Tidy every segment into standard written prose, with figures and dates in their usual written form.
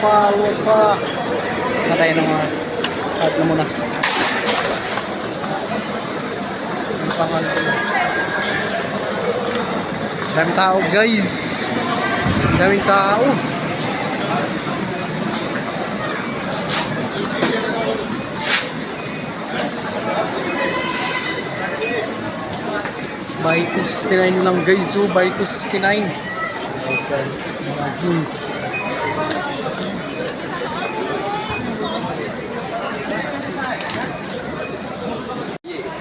alwa pa. Natay ng mga cut na muna. Ang pangal ko. Daming tao guys. Daming tao. Buy 269 lang guys. So buy 269. Okay. Mga jeans.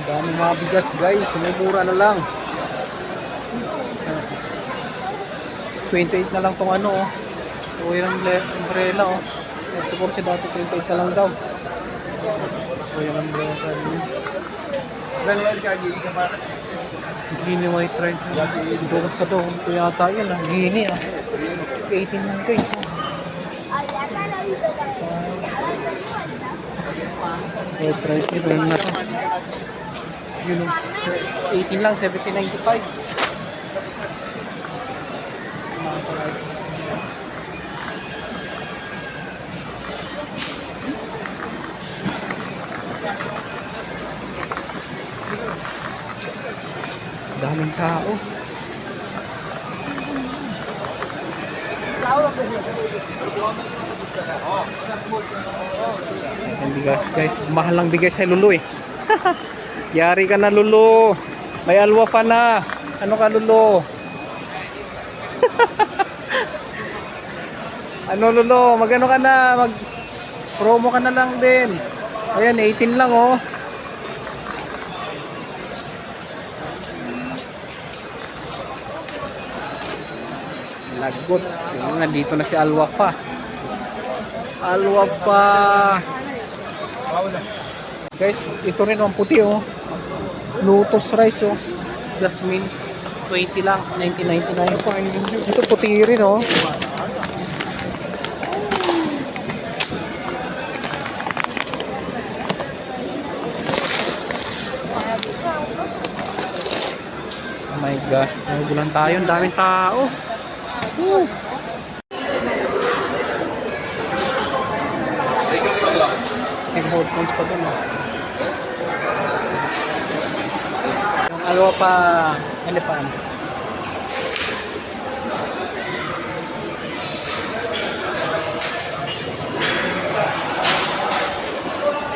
Daming mga bigas guys. Mumura na lang. 28 na lang tong ano oh. Uwi ng umbrella oh. Ito po si dati 28 na lang daw. Uwi ng umbrella. Dalawa kagi ka ba? Gini white rice. Dito ka sa doon. Ito yata yun ah. Gini ah. 18 lang guys oh. White rice nito na to. Yun oh. 18 lang. 17.95. Daming tao. Ang bigas guys, mahal lang bigay sa Lulu eh. Yari ka na Lulu. May alwa pa na. Ano ka Lulu? Ano Lulu, magano ka na, mag promo ka na lang din. Ayan, 18 lang oh. Lagot. Nandito na si Alwa pa. Alwa pa. Guys, ito rin ang puti oh. Lotus rice oh. Jasmine 20 lang, 19.99. Ito puti rin oh. Oh my gosh, nagugulan tayo, ang daming tao. Woo! Yung hold cones pa dun oh. Yung alwa pa elephant.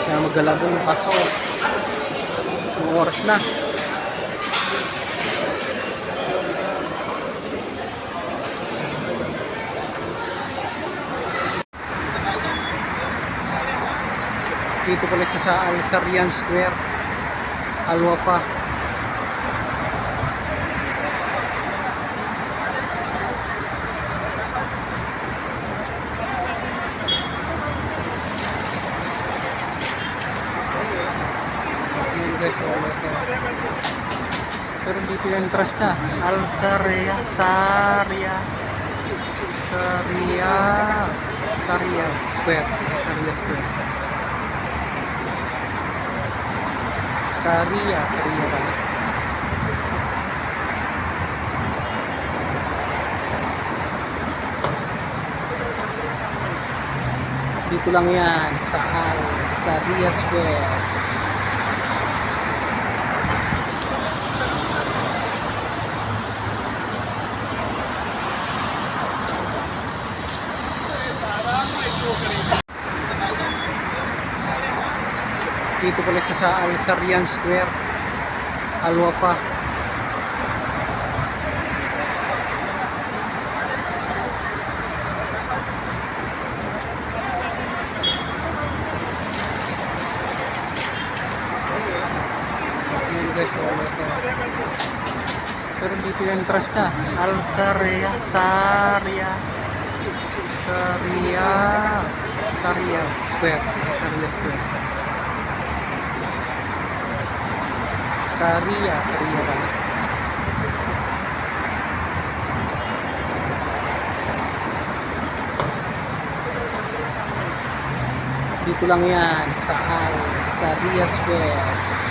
Kaya magala dun yung kaso. Yung oras na. Dito pala sa Alsarian Square. Alwa pa. Ayan guys, alwa pa. Pero dito yung entrance niya. Alsaria Square. Alsaria Square. Saria pala. Dito lang yan sa Saria Square. Dito pala sa Alsarian Square. Alwa pa. Ayan guys, alwa pa. Pero dito yung entrance niya. Alsaria Square. Alsaria Square. Saria pala. Dito lang yan sa Saria Square.